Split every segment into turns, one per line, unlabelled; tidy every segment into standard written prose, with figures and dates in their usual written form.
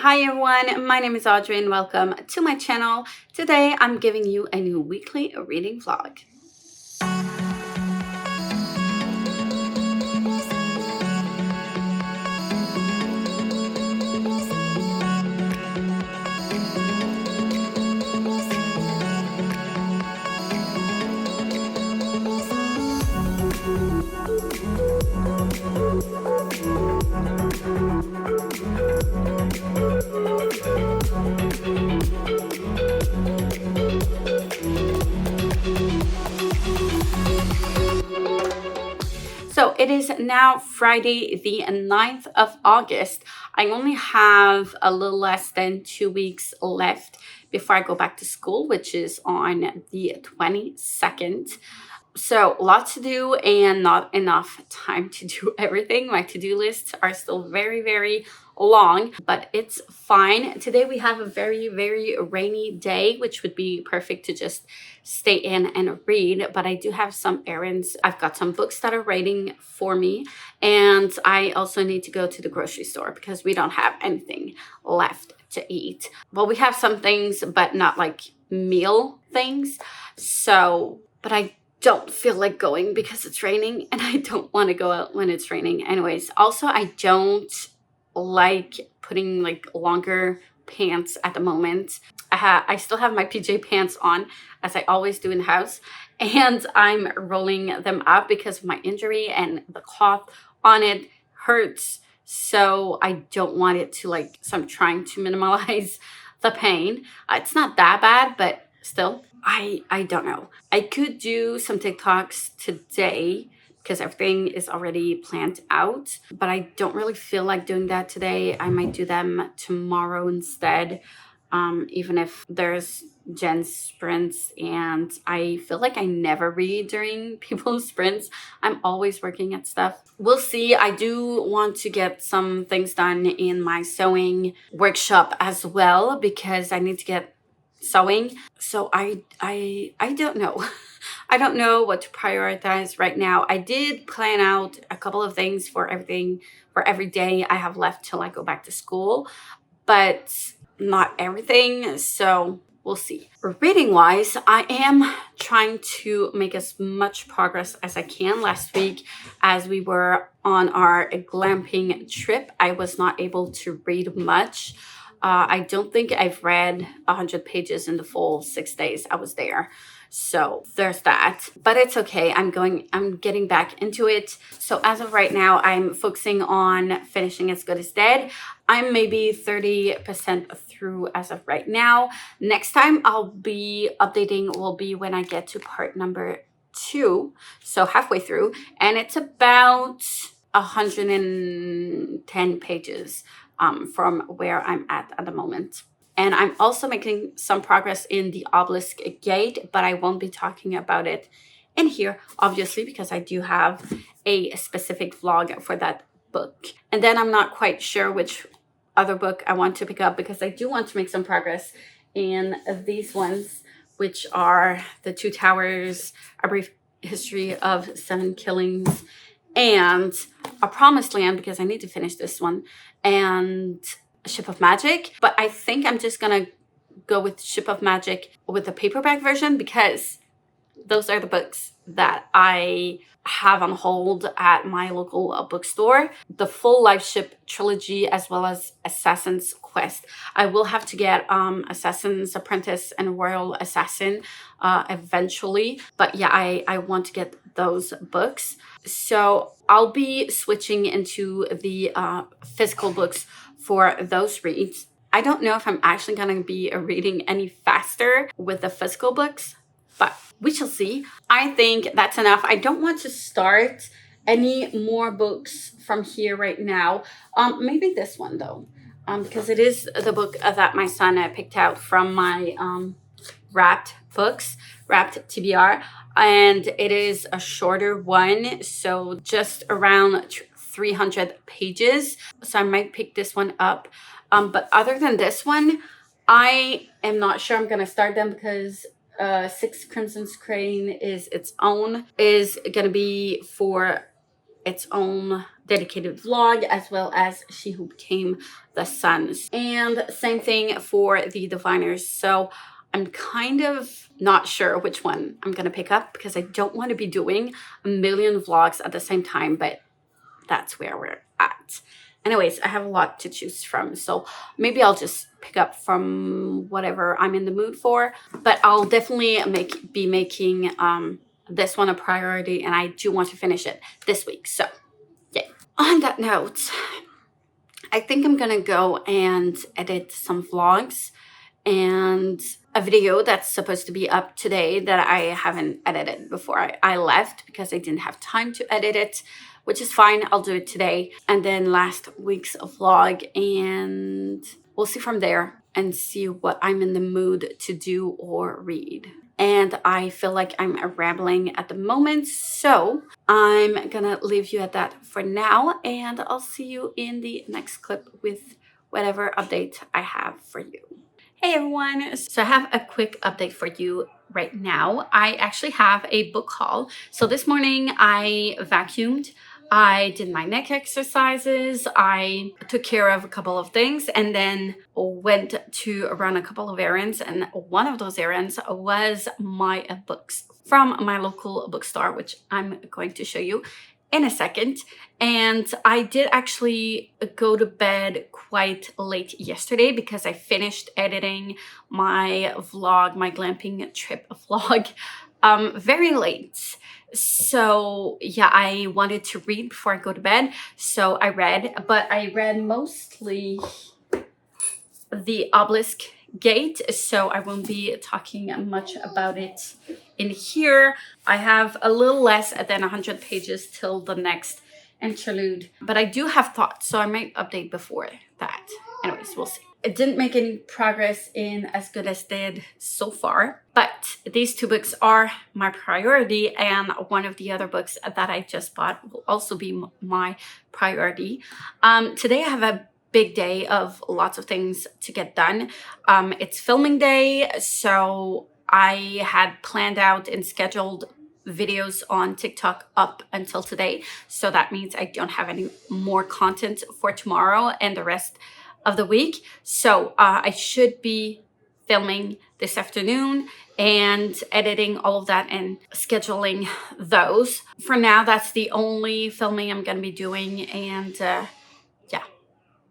Hi everyone, my name is Audrey and welcome to my channel. Today I'm giving you a new weekly reading vlog. So it is now Friday the 9th of August. I only have a little less than 2 weeks left before I go back to school, which is on the 22nd. So lots to do and not enough time to do everything. My to-do lists are still very long, but it's fine. Today we have a very rainy day, which would be perfect to just stay in and read. But I do have some errands. I've got some books that are waiting for me, and I also need to go to the grocery store because we don't have anything left to eat. Well, we have some things, but not like meal things. So, but I don't feel like going because it's raining and I don't want to go out when it's raining anyways. Also, I don't like putting like longer pants at the moment. I still have my PJ pants on, as I always do in the house, and I'm rolling them up because of my injury and the cloth on it hurts. So I don't want it to so I'm trying to minimize the pain. It's not that bad, but still, I don't know. I could do some TikToks today because everything is already planned out, but I don't really feel like doing that today. I might do them tomorrow instead, even if there's Jen's sprints, and I feel like I never read during people's sprints. I'm always working at stuff. We'll see. I do want to get some things done in my sewing workshop as well because I need to get sewing. So I don't know. I don't know what to prioritize right now. I did plan out a couple of things for every day I have left till I go back to school, but not everything. So we'll see. Reading wise, I am trying to make as much progress as I can. Last week, as we were on our glamping trip, I was not able to read much. I don't think I've read 100 pages in the full 6 days I was there. So there's that, but it's okay. I'm getting back into it. So as of right now, I'm focusing on finishing As Good as Dead. I'm maybe 30% through as of right now. Next time I'll be updating will be when I get to part number 2. So halfway through, and it's about 110 pages from where I'm at the moment. And I'm also making some progress in the Obelisk gate, but I won't be talking about it in here, obviously, because I do have a specific vlog for that book. And then I'm not quite sure which other book I want to pick up because I do want to make some progress in these ones, which are The Two Towers, A Brief History of 7 Killings, and A Promised Land, because I need to finish this one, and Ship of Magic. But I think I'm just gonna go with Ship of Magic with the paperback version because those are the books that I have on hold at my local bookstore. The full Life Ship trilogy as well as Assassin's Quest. I will have to get Assassin's Apprentice and Royal Assassin eventually. But yeah, I want to get those books. So I'll be switching into the physical books for those reads. I don't know if I'm actually going to be reading any faster with the physical books, but we shall see. I think that's enough. I don't want to start any more books from here right now. Maybe this one though, because it is the book that my son picked out from my wrapped books, wrapped TBR, and it is a shorter one, so just around 300 pages. So I might pick this one up. But other than this one, I am not sure I'm gonna start them because Six Crimson's Crane is gonna be for its own dedicated vlog, as well as She Who Became the Suns. And same thing for the Diviners. So I'm kind of not sure which one I'm gonna pick up because I don't want to be doing a million vlogs at the same time, but that's where we're at. Anyways, I have a lot to choose from, so maybe I'll just pick up from whatever I'm in the mood for, but I'll definitely be making this one a priority, and I do want to finish it this week. So yeah. On that note, I think I'm gonna go and edit some vlogs and a video that's supposed to be up today that I haven't edited before I left because I didn't have time to edit it, which is fine. I'll do it today. And then last week's vlog, and we'll see from there and see what I'm in the mood to do or read. And I feel like I'm rambling at the moment, so I'm gonna leave you at that for now, and I'll see you in the next clip with whatever update I have for you. Hey everyone, so I have a quick update for you right now. I actually have a book haul. So this morning I vacuumed, I did my neck exercises, I took care of a couple of things, and then went to run a couple of errands. And one of those errands was my books from my local bookstore, which I'm going to show you in a second. And I did actually go to bed quite late yesterday because I finished editing my vlog, my glamping trip vlog, very late. So yeah, I wanted to read before I go to bed, so I read, but I read mostly the Obelisk Gate, so I won't be talking much about it in here. I have a little less than 100 pages till the next interlude, but I do have thoughts, so I might update before that. Anyways, we'll see. It didn't make any progress in As Good As Dead so far, but these two books are my priority, and one of the other books that I just bought will also be my priority. Today I have a big day of lots of things to get done. It's filming day, so I had planned out and scheduled videos on TikTok up until today. So that means I don't have any more content for tomorrow and the rest of the week. So I should be filming this afternoon and editing all of that and scheduling those. For now, that's the only filming I'm gonna be doing, and yeah.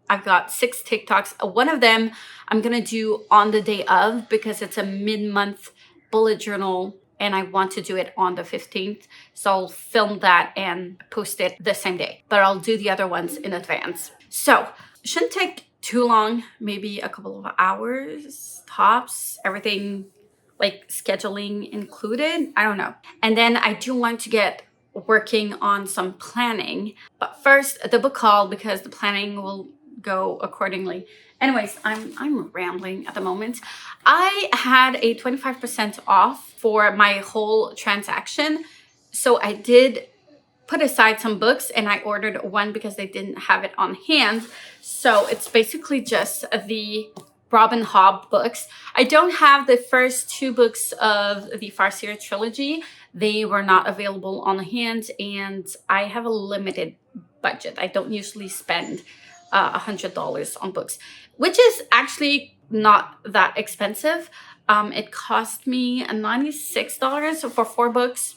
I've got 6 TikToks. One of them I'm gonna do on the day of because it's a mid-month bullet journal and I want to do it on the 15th. So I'll film that and post it the same day, but I'll do the other ones in advance. So shouldn't take too long, maybe a couple of hours tops, everything like scheduling included, I don't know. And then I do want to get working on some planning, but first the book haul, because the planning will go accordingly. Anyways, I'm rambling at the moment. I had a 25% off for my whole transaction, so I did put aside some books, and I ordered one because they didn't have it on hand. So it's basically just the Robin Hobb books. I don't have the first 2 books of the Farseer trilogy. They were not available on hand, and I have a limited budget. I don't usually spend $100 on books, which is actually not that expensive. It cost me $96 for 4 books.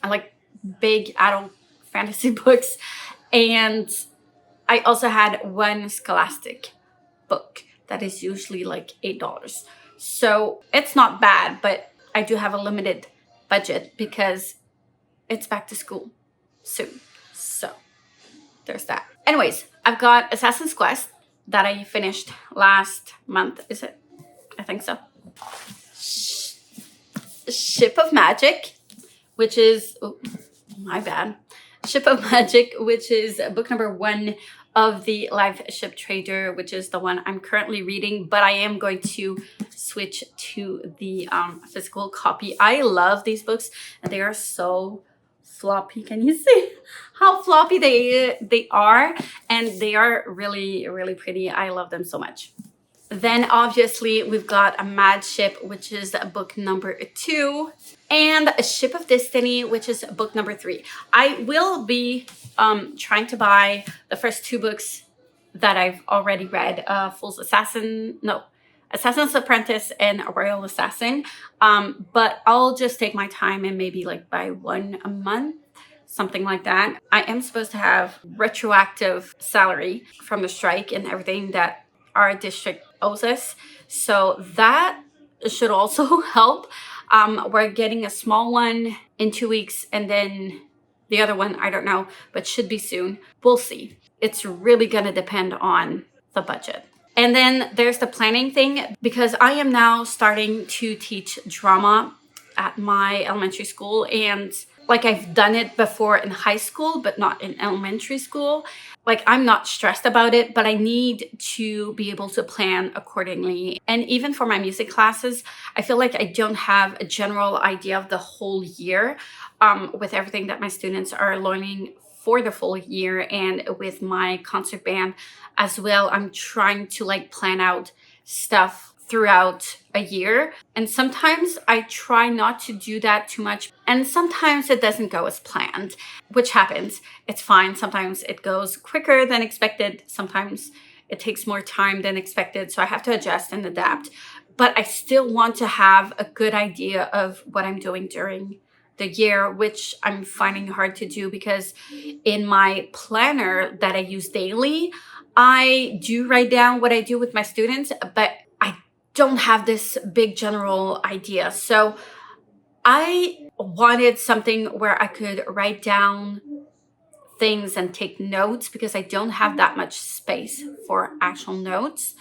I like big adult fantasy books, and I also had one Scholastic book that is usually like $8. So it's not bad, but I do have a limited budget because it's back to school soon. So there's that. Anyways, I've got Assassin's Quest that I finished last month. Is it? I think so. Ship of Magic, which is, oh, my bad. Ship of Magic, which is book number 1 of the Live Ship Trader, which is the one I'm currently reading, but I am going to switch to the physical copy. I love these books, and they are so floppy. Can you see how floppy they are? And they are really, really pretty. I love them so much. Then obviously we've got a Mad Ship, which is book number 2. and A Ship of Destiny, which is book number 3. I will be trying to buy the first 2 books that I've already read, Assassin's Apprentice and Royal Assassin. But I'll just take my time and maybe like buy one a month, something like that. I am supposed to have retroactive salary from the strike and everything that our district owes us. So that should also help. We're getting a small one in 2 weeks, and then the other one, I don't know, but should be soon. We'll see. It's really going to depend on the budget. And then there's the planning thing, because I am now starting to teach drama at my elementary school, and like I've done it before in high school, but not in elementary school. Like I'm not stressed about it, but I need to be able to plan accordingly. And even for my music classes, I feel like I don't have a general idea of the whole year with everything that my students are learning for the full year. And with my concert band as well, I'm trying to like plan out stuff throughout a year. And sometimes I try not to do that too much. And sometimes it doesn't go as planned, which happens. It's fine. Sometimes it goes quicker than expected. Sometimes it takes more time than expected. So I have to adjust and adapt. But I still want to have a good idea of what I'm doing during the year, which I'm finding hard to do because in my planner that I use daily, I do write down what I do with my students, but I don't have this big general idea. So I wanted something where I could write down things and take notes because I don't have that much space for actual notes.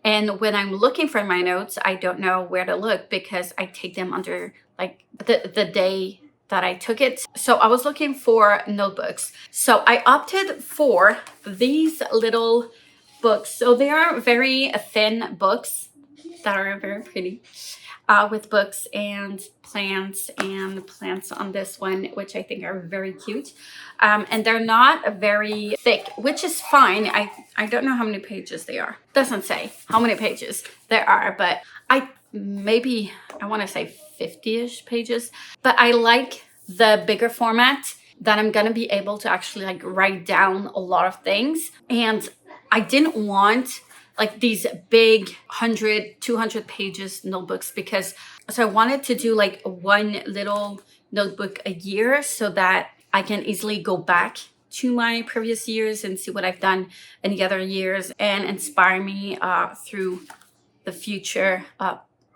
And when I'm looking for my notes, I don't know where to look because I take them under like the day that I took it. So I was looking for notebooks. So I opted for these little books. So they are very thin books that are very pretty, with books and plants on this one, which I think are very cute. And they're not very thick, which is fine. I don't know how many pages they are. Doesn't say how many pages there are, but I want to say 50-ish pages. But I like the bigger format that I'm going to be able to actually like write down a lot of things. And I didn't want like these big 100, 200 pages notebooks so I wanted to do like one little notebook a year so that I can easily go back to my previous years and see what I've done in the other years and inspire me through the future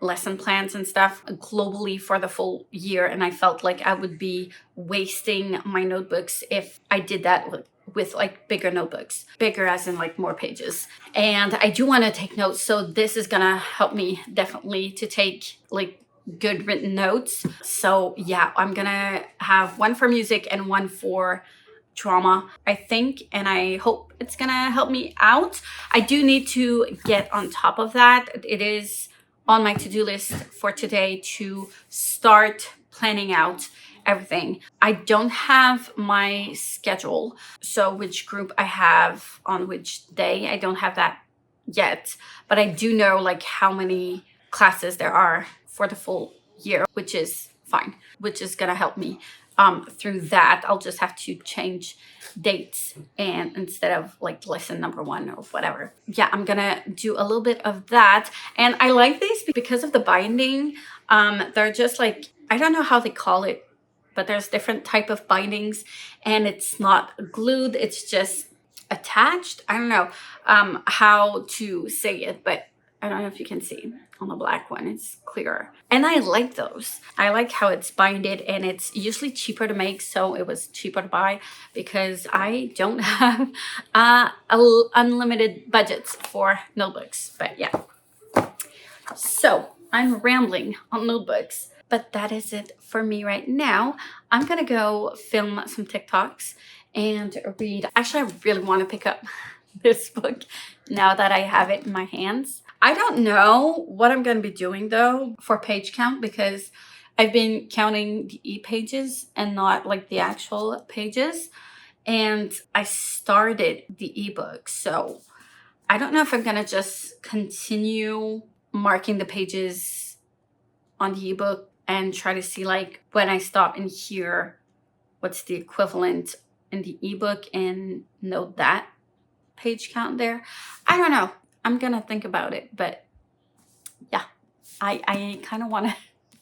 lesson plans and stuff globally for the full year. And I felt like I would be wasting my notebooks if I did that with like bigger notebooks, bigger as in like more pages. And I do want to take notes. So this is gonna help me definitely to take like good written notes. So yeah, I'm gonna have one for music and one for drama, I think, and I hope it's gonna help me out. I do need to get on top of that. It is on my to-do list for today to start planning out everything. I don't have my schedule, so which group I have on which day. I don't have that yet, but I do know like how many classes there are for the full year, which is fine, which is gonna help me through that. I'll just have to change dates and instead of like lesson number 1 or whatever. Yeah, I'm gonna do a little bit of that. And I like these because of the binding. They're just like, I don't know how they call it, but there's different type of bindings and it's not glued, it's just attached. I don't know how to say it, but I don't know if you can see on the black one, it's clearer. And I like those. I like how it's binded and it's usually cheaper to make. So it was cheaper to buy because I don't have unlimited budgets for notebooks. But yeah, so I'm rambling on notebooks, but that is it for me right now. I'm gonna go film some TikToks and read. Actually, I really want to pick up this book now that I have it in my hands. I don't know what I'm going to be doing though for page count because I've been counting the e-pages and not like the actual pages. And I started the ebook. So I don't know if I'm going to just continue marking the pages on the ebook and try to see like when I stop in here, what's the equivalent in the ebook and note that page count there. I don't know. I'm gonna think about it, but yeah, I kind of want to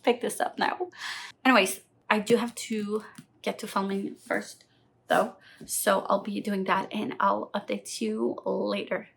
pick this up now. Anyways, I do have to get to filming first though, so I'll be doing that and I'll update you later.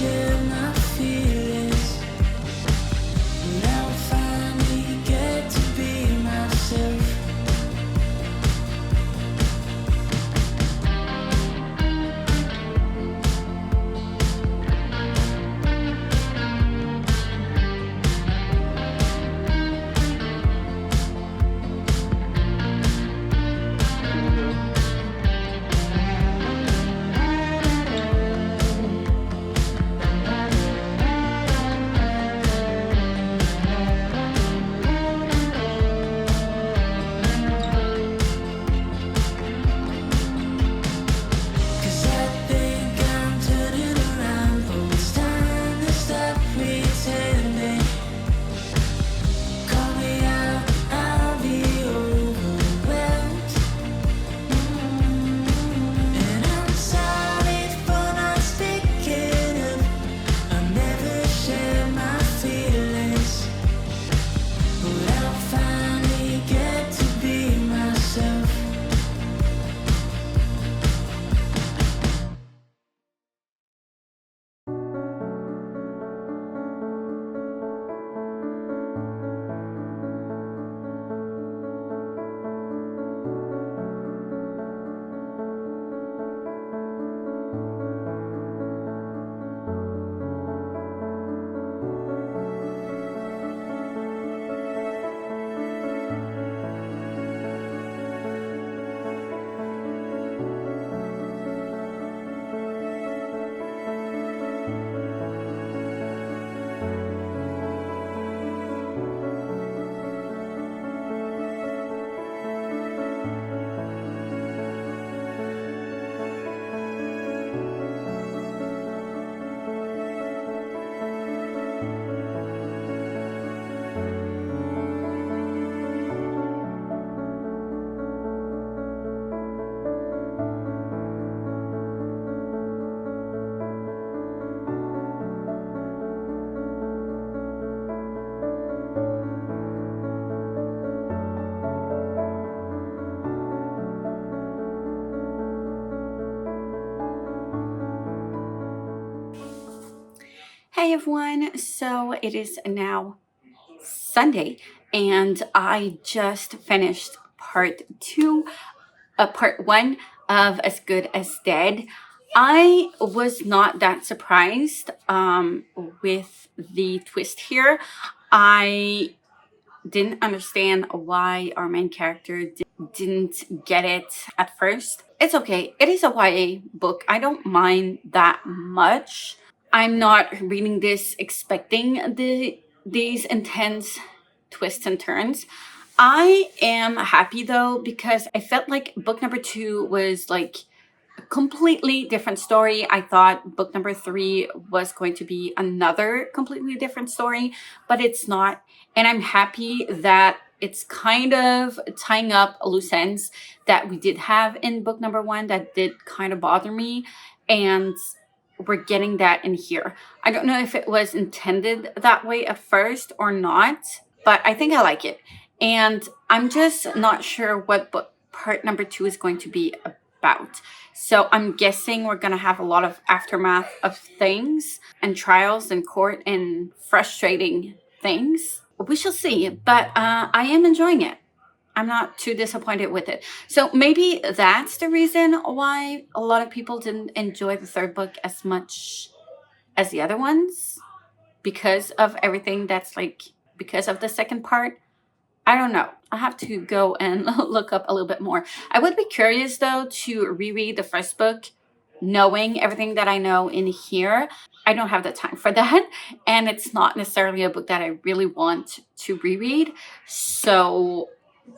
Share my feelings.
Hey everyone, so it is now Sunday and I just finished part one of As Good as Dead. I was not that surprised with the twist here. I didn't understand why our main character didn't get it at first. It's okay. It is a YA book. I don't mind that much. I'm not reading this expecting these intense twists and turns. I am happy though because I felt like book number 2 was like a completely different story. I thought book number 3 was going to be another completely different story, but it's not. And I'm happy that it's kind of tying up loose ends that we did have in book number 1 that did kind of bother me. And we're getting that in here. I don't know if it was intended that way at first or not, but I think I like it. And I'm just not sure what part number 2 is going to be about. So I'm guessing we're going to have a lot of aftermath of things and trials in court and frustrating things. We shall see, but I am enjoying it. I'm not too disappointed with it. So maybe that's the reason why a lot of people didn't enjoy the third book as much as the other ones, because of everything that's like, because of the second part. I don't know. I have to go and look up a little bit more. I would be curious though to reread the first book, knowing everything that I know in here. I don't have the time for that. And it's not necessarily a book that I really want to reread. So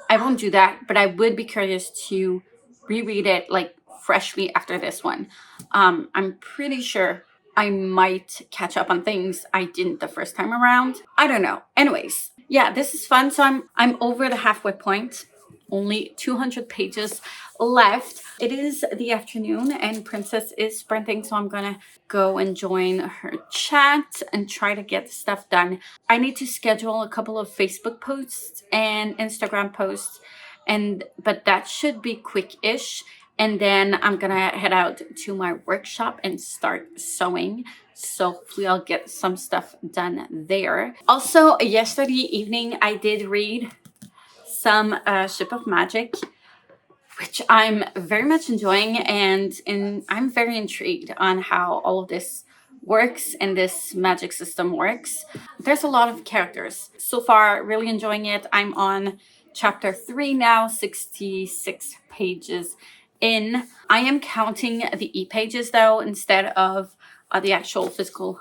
I won't do that, but I would be curious to reread it like freshly after this one. I'm pretty sure I might catch up on things I didn't the first time around. I don't know. Anyways, yeah, this is fun. So I'm over the halfway point. Only 200 pages left. It is the afternoon and Princess is sprinting, so I'm gonna go and join her chat and try to get stuff done. I need to schedule a couple of Facebook posts and Instagram posts, but that should be quick-ish. And then I'm gonna head out to my workshop and start sewing. So hopefully I'll get some stuff done there. Also, yesterday evening I did read some Ship of Magic, which I'm very much enjoying, and I'm very intrigued on how all of this works and this magic system works. There's a lot of characters. So far, really enjoying it. I'm on chapter 3 now, 66 pages in. I am counting the e-pages though, instead of the actual physical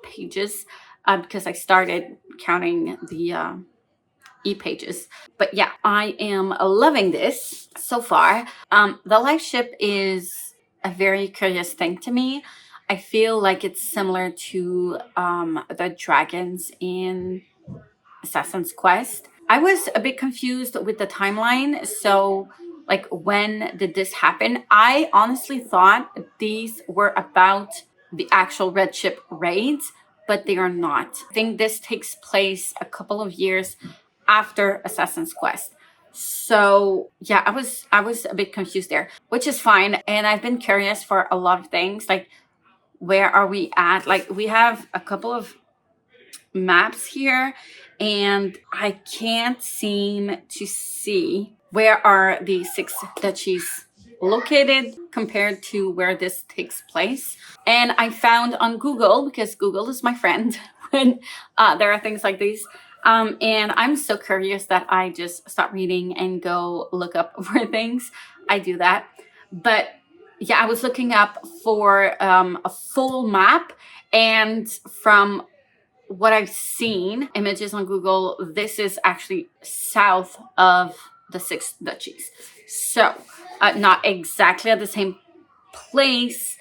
pages, because I started counting the e-pages. But yeah, I am loving this so far. The life ship is a very curious thing to me. I feel like it's similar to the dragons in Assassin's Quest. I was a bit confused with the timeline. So like, when did this happen? I honestly thought these were about the actual Red Ship raids, but they are not. I think this takes place a couple of years after Assassin's Quest. So yeah, I was a bit confused there, which is fine. And I've been curious for a lot of things, like where are we at? Like, we have a couple of maps here and I can't seem to see where are the 6 duchies located compared to where this takes place. And I found on Google, because Google is my friend when there are things like these. And I'm so curious that I just stop reading and go look up for things. I do that. But yeah, I was looking up for a full map, and from what I've seen, images on Google, this is actually south of the 6 duchies. So not exactly at the same place,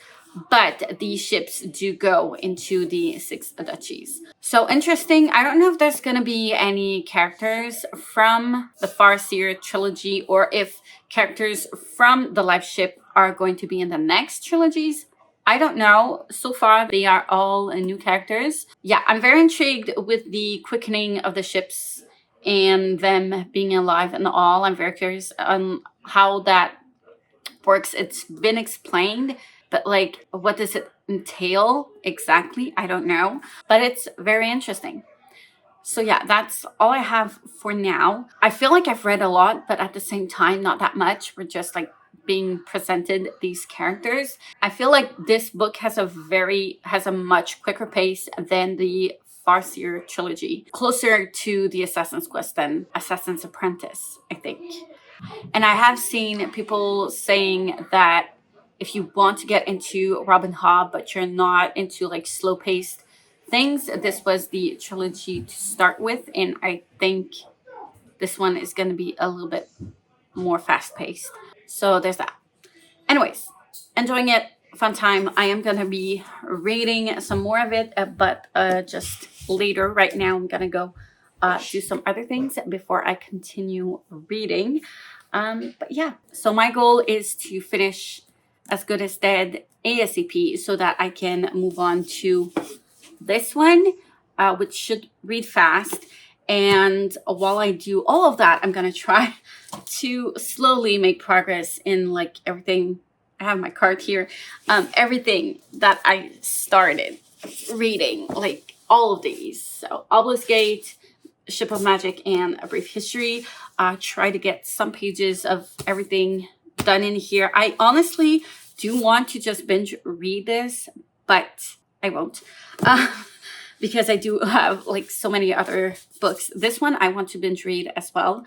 but these ships do go into the 6 duchies. So interesting. I don't know if there's going to be any characters from the Farseer trilogy, or if characters from the life ship are going to be in the next trilogies. I don't know. So far, they are all new characters. Yeah, I'm very intrigued with the quickening of the ships and them being alive and all. I'm very curious on how that works. It's been explained, but like, what does it entail exactly. I don't know, but it's very interesting. So yeah, that's all I have for now. I feel like I've read a lot, but at the same time, not that much. We're just like being presented these characters. I feel like this book has a much quicker pace than the Farseer trilogy, closer to the Assassin's Quest than Assassin's Apprentice, I think. And I have seen people saying that if you want to get into Robin Hood, but you're not into like slow paced things, this was the trilogy to start with. And I think this one is going to be a little bit more fast paced. So there's that. Anyways, enjoying it. Fun time. I am going to be reading some more of it, but just later. Right now, I'm going to go do some other things before I continue reading. But yeah, so my goal is to finish As Good as Dead ASAP so that I can move on to this one, which should read fast. And while I do all of that, I'm going to try to slowly make progress in like everything. I have my card here. Everything that I started reading, like all of these. So Obelisk Gate, Ship of Magic, and A Brief History. Try to get some pages of everything done in here. I honestly do want to just binge read this, but I won't. Because I do have like so many other books. This one I want to binge read as well.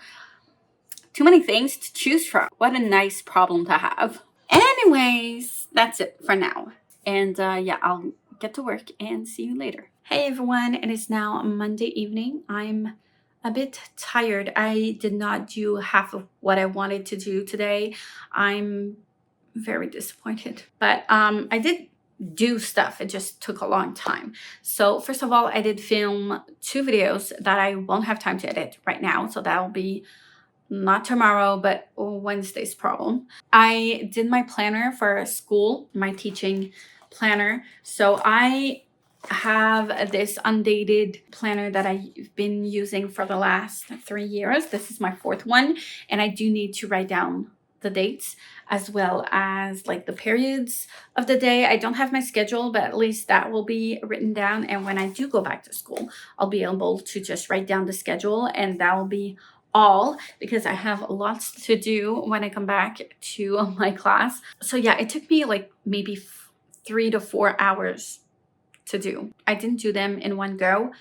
Too many things to choose from. What a nice problem to have. Anyways, that's it for now. And yeah, I'll get to work and see you later. Hey everyone, it is now Monday evening. I'm a bit tired. I did not do half of what I wanted to do today. I'm very disappointed. But I did do stuff. It just took a long time. So first of all, I did film 2 videos that I won't have time to edit right now. So that'll be not tomorrow, but Wednesday's problem. I did my planner for school, my teaching planner. So I have this undated planner that I've been using for the last 3 years. This is my 4th one, and I do need to write down the dates as well as like the periods of the day. I don't have my schedule, but at least that will be written down. And when I do go back to school, I'll be able to just write down the schedule, and that will be all, because I have lots to do when I come back to my class. So yeah, it took me like maybe 3 to 4 hours to do. I didn't do them in one go.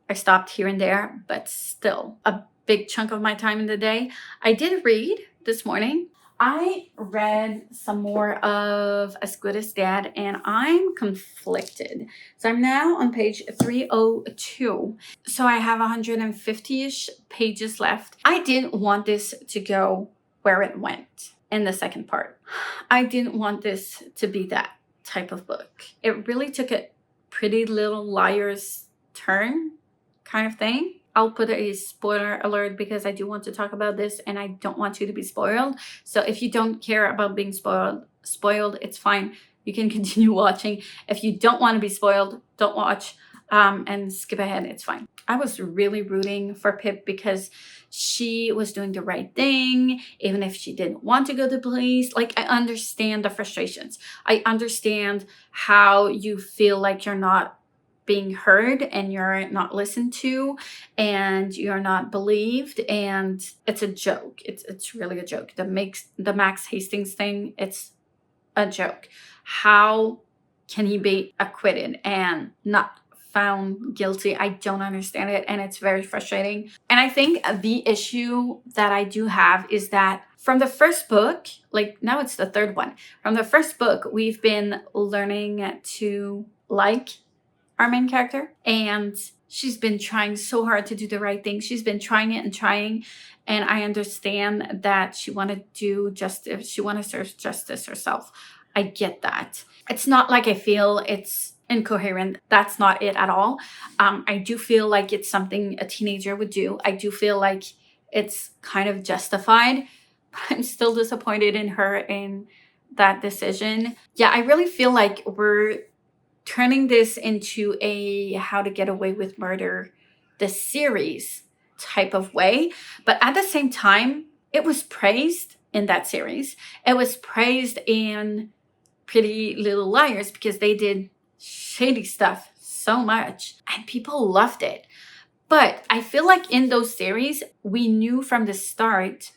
I stopped here and there, but still a big chunk of my time in the day. I did read this morning. I read some more of As Good as Dead, and I'm conflicted. So I'm now on page 302. So I have 150-ish pages left. I didn't want this to go where it went in the second part. I didn't want this to be that type of book. It really took a Pretty Little Liars turn kind of thing. I'll put a spoiler alert because I do want to talk about this and I don't want you to be spoiled. So if you don't care about being spoiled, it's fine. You can continue watching. If you don't want to be spoiled, don't watch and skip ahead. It's fine. I was really rooting for Pip because she was doing the right thing, even if she didn't want to go to police. Like, I understand the frustrations. I understand how you feel like you're not being heard and you're not listened to and you're not believed, and it's a joke. It's really a joke. The Max Hastings thing, it's a joke. How can he be acquitted and not found guilty? I don't understand it, and it's very frustrating. And I think the issue that I do have is that from the first book, like now it's the 3rd one, from the first book we've been learning to like our main character, and she's been trying so hard to do the right thing. She's been trying it and trying, and I understand that she wanted to do justice. She wanted to serve justice herself. I get that. It's not like I feel it's incoherent. That's not it at all. I do feel like it's something a teenager would do. I do feel like it's kind of justified, but I'm still disappointed in her in that decision. Yeah, I really feel like we're turning this into a How to Get Away with Murder, the series type of way. But at the same time, it was praised in that series. It was praised in Pretty Little Liars because they did shady stuff so much and people loved it. But I feel like in those series, we knew from the start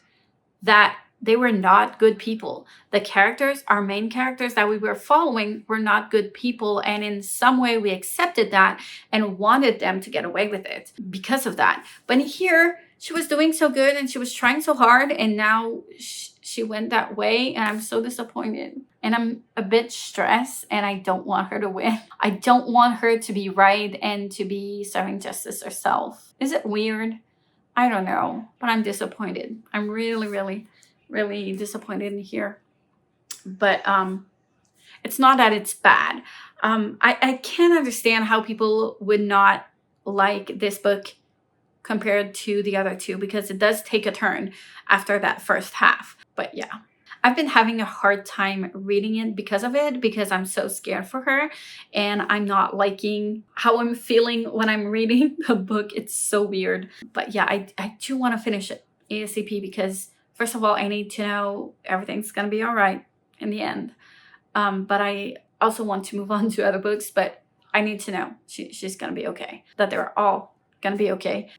that they were not good people. The characters, our main characters that we were following, were not good people. And in some way, we accepted that and wanted them to get away with it because of that. But here, she was doing so good and she was trying so hard. And now she went that way. And I'm so disappointed. And I'm a bit stressed. And I don't want her to win. I don't want her to be right and to be serving justice herself. Is it weird? I don't know, but I'm disappointed. I'm really, really, really disappointed in here. But it's not that it's bad. I can't understand how people would not like this book compared to the other two, because it does take a turn after that first half. But yeah, I've been having a hard time reading it because of it, because I'm so scared for her and I'm not liking how I'm feeling when I'm reading the book. It's so weird. But yeah, I do want to finish it ASAP because first of all, I need to know everything's going to be all right in the end. But I also want to move on to other books, but I need to know she's going to be okay, that they're all going to be okay.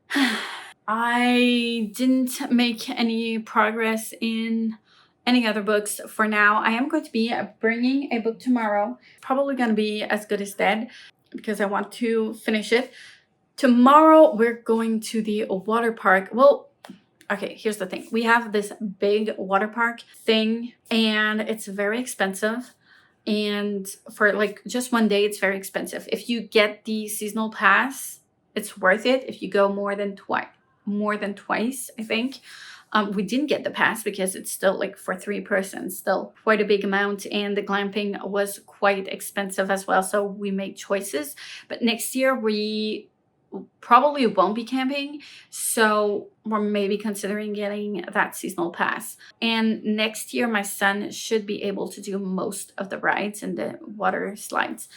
I didn't make any progress in any other books for now. I am going to be bringing a book tomorrow. Probably going to be As Good as Dead because I want to finish it. Tomorrow we're going to the water park. Well, okay, here's the thing. We have this big water park thing and it's very expensive. And for like just one day, it's very expensive. If you get the seasonal pass, it's worth it. If you go more than twice, I think. We didn't get the pass because it's still like for 3 persons, still quite a big amount. And the glamping was quite expensive as well. So we made choices. But next year we probably won't be camping. So we're maybe considering getting that seasonal pass. And next year, my son should be able to do most of the rides and the water slides.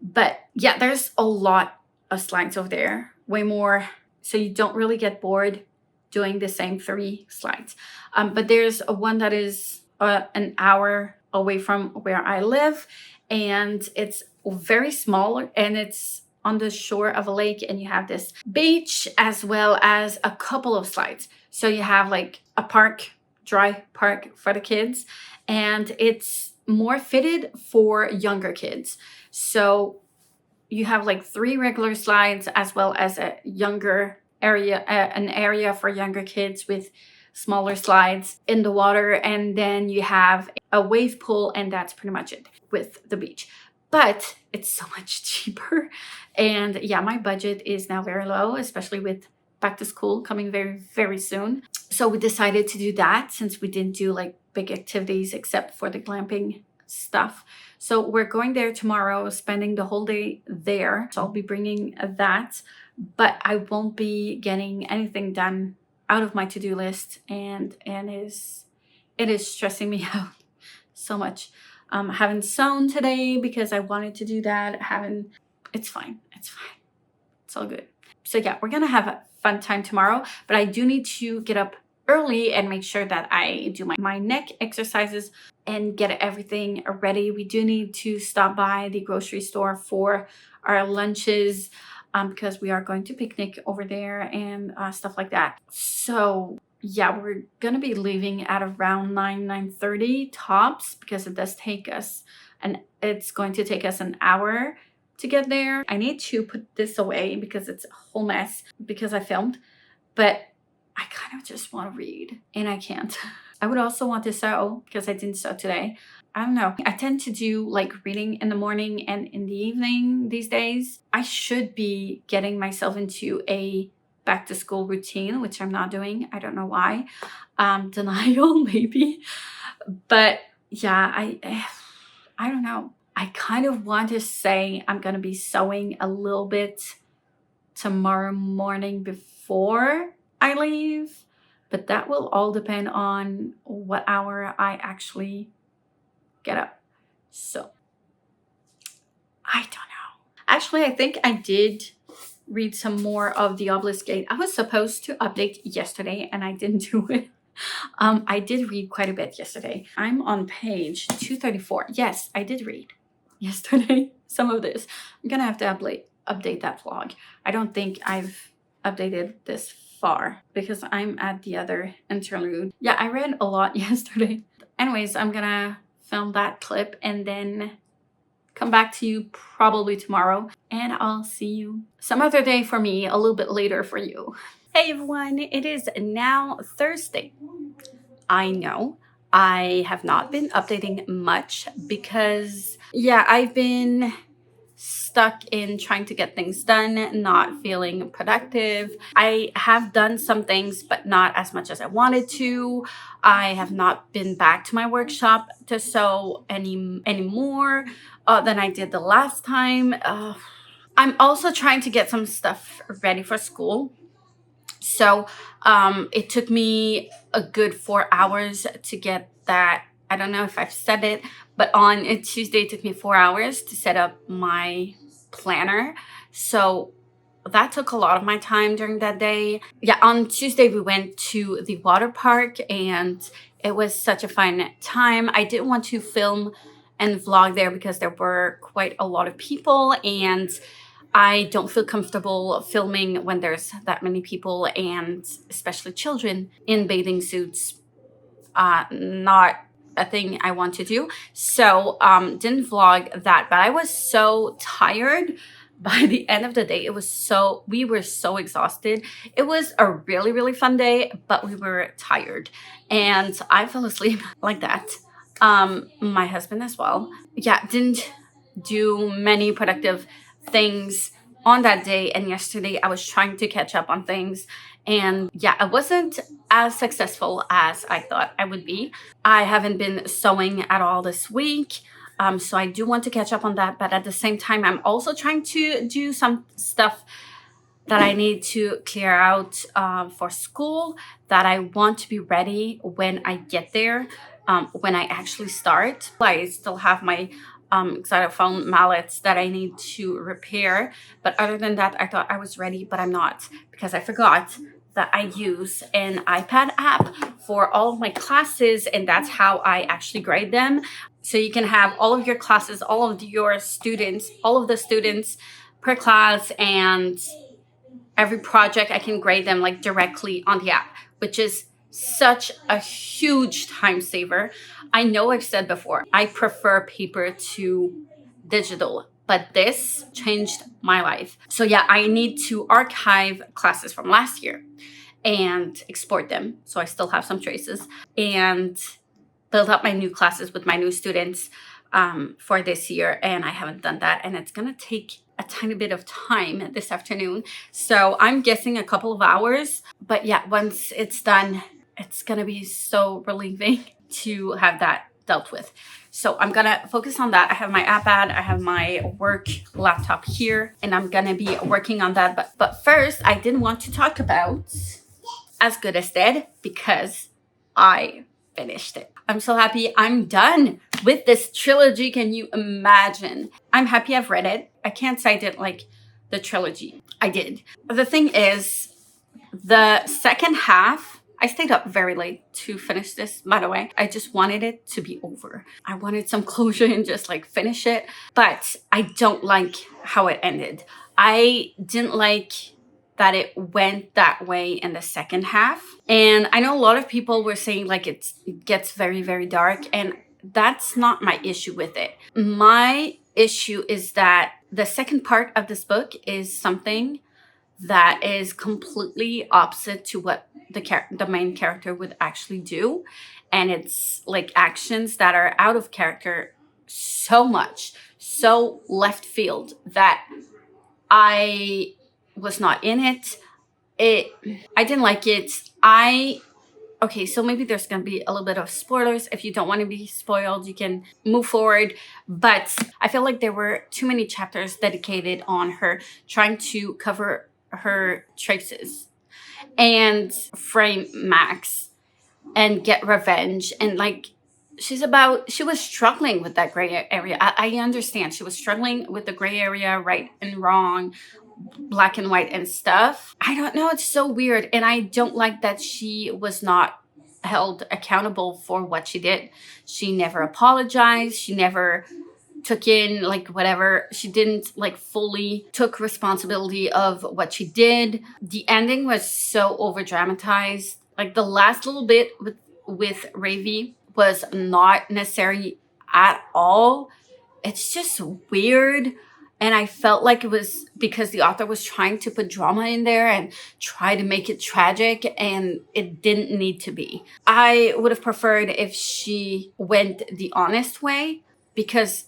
But yeah, there's a lot of slides over there, way more. So you don't really get bored doing the same 3 slides. But there's one that is an hour away from where I live, and it's very small, and it's on the shore of a lake, and you have this beach as well as a couple of slides. So you have like a park, dry park for the kids, and it's more fitted for younger kids. So you have like 3 regular slides as well as a younger area, an area for younger kids with smaller slides in the water. And then you have a wave pool, and that's pretty much it with the beach. But it's so much cheaper. And yeah, my budget is now very low, especially with back to school coming very, very soon. So we decided to do that since we didn't do like big activities except for the glamping stuff. So we're going there tomorrow, spending the whole day there. So I'll be bringing that, but I won't be getting anything done out of my to-do list, and it is stressing me out so much. I haven't sewn today because I wanted to do that. It's fine. It's all good. So yeah, we're gonna have a fun time tomorrow, but I do need to get up early and make sure that I do my neck exercises and get everything ready. We do need to stop by the grocery store for our lunches because we are going to picnic over there and stuff like that. So yeah, we're gonna be leaving at around 9:30 tops because it does take us, and it's going to take us an hour to get there. I need to put this away because it's a whole mess because I filmed, but I kind of just want to read and I can't. I would also want to sew because I didn't sew today. I don't know. I tend to do like reading in the morning and in the evening these days. I should be getting myself into a back to school routine, which I'm not doing. I don't know why. Denial maybe. But yeah, I don't know. I kind of want to say I'm going to be sewing a little bit tomorrow morning before I leave, but that will all depend on what hour I actually get up. So I don't know. Actually, I think I did read some more of the Obelisk Gate. I was supposed to update yesterday and I didn't do it. I did read quite a bit yesterday. I'm on page 234. Yes, I did read yesterday some of this. I'm gonna have to update that vlog. I don't think I've updated this far because I'm at the other interlude. Yeah, I read a lot yesterday. Anyways, I'm gonna film that clip and then come back to you probably tomorrow, and I'll see you some other day for me, a little bit later for you. Hey everyone, it is now Thursday. I know I have not been updating much because, yeah, I've been stuck in trying to get things done, not feeling productive. I have done some things, but not as much as I wanted to. I have not been back to my workshop to sew any more than I did the last time. I'm also trying to get some stuff ready for school. So it took me a good 4 hours to get that. I don't know if I've said it, but on a Tuesday, it took me 4 hours to set up my planner. So that took a lot of my time during that day. Yeah, on Tuesday, we went to the water park and it was such a fun time. I didn't want to film and vlog there because there were quite a lot of people, and I don't feel comfortable filming when there's that many people, and especially children in bathing suits. Not a thing I want to do. So didn't vlog that, but I was so tired by the end of the day. We were so exhausted. It was a really, really fun day, but we were tired and I fell asleep like that. My husband as well. Yeah, didn't do many productive things on that day, and yesterday I was trying to catch up on things, and yeah, I wasn't as successful as I thought I would be. I haven't been sewing at all this week, so I do want to catch up on that, but at the same time I'm also trying to do some stuff that I need to clear out for school, that I want to be ready when I get there, when I actually start. I still have my xylophone mallets that I need to repair. But other than that, I thought I was ready, but I'm not, because I forgot that I use an iPad app for all of my classes, and that's how I actually grade them. So you can have all of your classes, all of your students, all of the students per class, and every project I can grade them like directly on the app, which is such a huge time saver. I know I've said before, I prefer paper to digital, but this changed my life. So yeah, I need to archive classes from last year and export them, so I still have some traces, and build up my new classes with my new students for this year. And I haven't done that, and it's gonna take a tiny bit of time this afternoon. So I'm guessing a couple of hours, but yeah, once it's done, it's gonna be so relieving to have that dealt with. So I'm gonna focus on that. I have my iPad, I have my work laptop here, and I'm gonna be working on that. But first, I didn't want to talk about As Good as Dead because I finished it. I'm so happy I'm done with this trilogy. Can you imagine? I'm happy I've read it. I can't say I didn't like the trilogy. I did. The thing is, the second half, I stayed up very late to finish this, by the way. I just wanted it to be over. I wanted some closure and just like finish it. But I don't like how it ended. I didn't like that it went that way in the second half. And I know a lot of people were saying like it gets very, very dark, and that's not my issue with it. My issue is that the second part of this book is something that is completely opposite to what the main character would actually do. And it's like actions that are out of character so much, so left field, that I was not in it. I didn't like it. Okay, so maybe there's gonna be a little bit of spoilers. If you don't want to be spoiled, you can move forward. But I feel like there were too many chapters dedicated on her trying to cover her traces and frame Max and get revenge. And like, she was struggling with that gray area. I understand she was struggling with the gray area, right and wrong, black and white and stuff. I don't know, it's so weird. And I don't like that she was not held accountable for what she did. She never apologized. She never took in like whatever. She didn't like fully took responsibility of what she did. The ending was so over dramatized. Like the last little bit with Ravi was not necessary at all. It's just weird. And I felt like it was because the author was trying to put drama in there and try to make it tragic, and it didn't need to be. I would have preferred if she went the honest way, because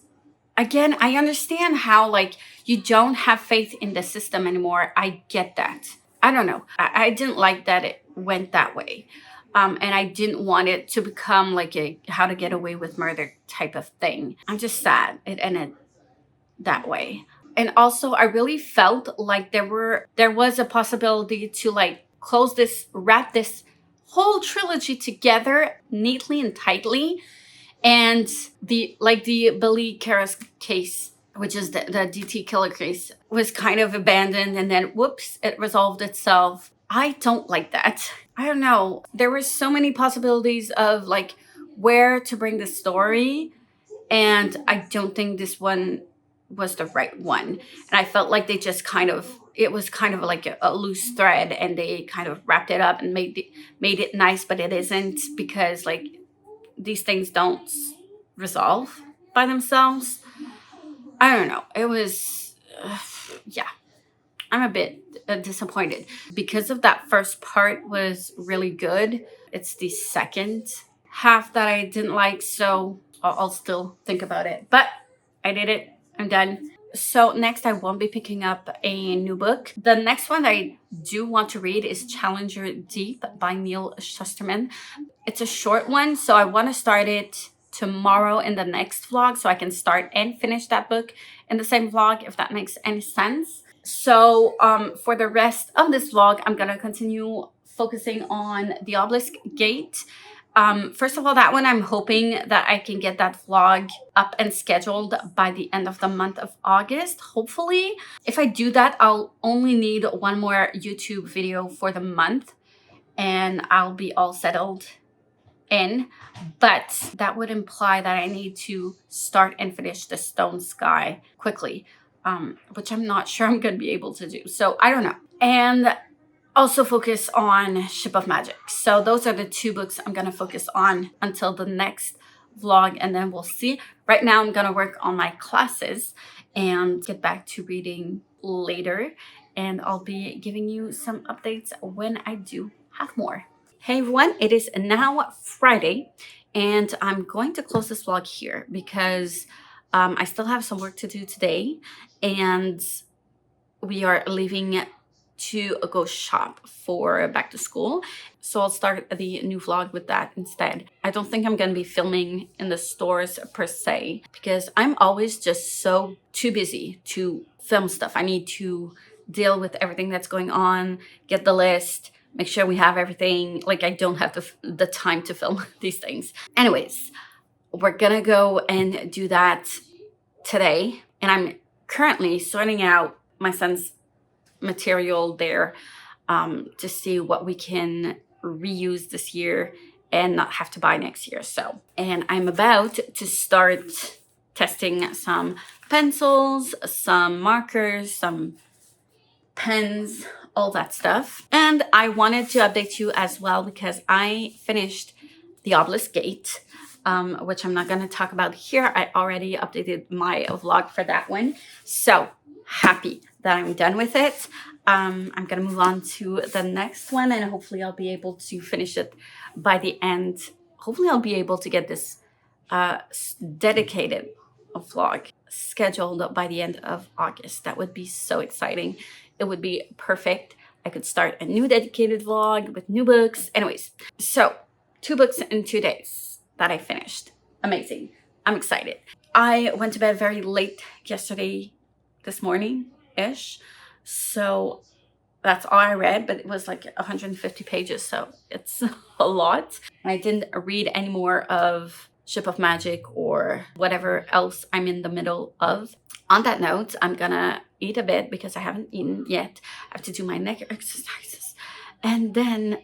again, I understand how like you don't have faith in the system anymore. I get that. I don't know. I didn't like that it went that way. And I didn't want it to become like a how to get away with murder type of thing. I'm just sad it ended that way. And also I really felt like there was a possibility to like wrap this whole trilogy together neatly and tightly. And the Billy Karras case, which is the DT killer case, was kind of abandoned, and then whoops, it resolved itself. I don't like that. I don't know. There were so many possibilities of like where to bring the story, and I don't think this one was the right one. And I felt like they just it was kind of like a loose thread, and they kind of wrapped it up and made it nice, but it isn't, because like these things don't resolve by themselves. I don't know. It was, yeah, I'm a bit disappointed because of that first part was really good. It's the second half that I didn't like, so I'll still think about it. But I did it. I'm done. So next, I won't be picking up a new book. The next one I do want to read is Challenger Deep by Neil Shusterman. It's a short one, so I want to start it tomorrow in the next vlog, so I can start and finish that book in the same vlog, if that makes any sense. So for the rest of this vlog, I'm gonna continue focusing on the Obelisk Gate. First of all, that one, I'm hoping that I can get that vlog up and scheduled by the end of the month of August, hopefully. If I do that, I'll only need one more YouTube video for the month, and I'll be all settled in. But that would imply that I need to start and finish the Stone Sky quickly, which I'm not sure I'm going to be able to do. So I don't know. And also focus on Ship of Magic. So those are the two books I'm going to focus on until the next vlog, and then we'll see. Right now I'm going to work on my classes and get back to reading later, and I'll be giving you some updates when I do have more. Hey everyone, it is now Friday, and I'm going to close this vlog here because I still have some work to do today, and we are leaving to go shop for back to school. So I'll start the new vlog with that instead. I don't think I'm going to be filming in the stores per se, because I'm always just so too busy to film stuff. I need to deal with everything that's going on, get the list, make sure we have everything. Like I don't have the time to film these things. Anyways, we're gonna go and do that today. And I'm currently sorting out my son's material there to see what we can reuse this year and not have to buy next year. So, and I'm about to start testing some pencils, some markers, some pens, all that stuff. And I wanted to update you as well because I finished the Obelisk Gate, which I'm not going to talk about here. I already updated my vlog for that one. So happy that I'm done with it. I'm going to move on to the next one, and hopefully I'll be able to finish it by the end. Hopefully I'll be able to get this dedicated vlog scheduled by the end of August. That would be so exciting. It would be perfect. I could start a new dedicated vlog with new books. Anyways, so 2 books in 2 days that I finished. Amazing. I'm excited. I went to bed very late this morning-ish. So that's all I read, but it was like 150 pages. So it's a lot. And I didn't read any more of Ship of Magic or whatever else I'm in the middle of. On that note, I'm gonna eat a bit because I haven't eaten yet. I have to do my neck exercises. and then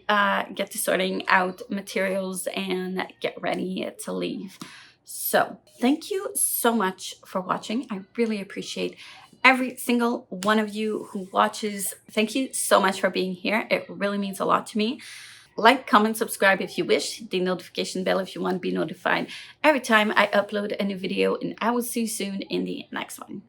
get to sorting out materials and get ready to leave. So thank you so much for watching. I really appreciate every single one of you who watches. Thank you so much for being here. It really means a lot to me. Like, comment, subscribe if you wish. Hit the notification bell if you want to be notified every time I upload a new video, and I will see you soon in the next one.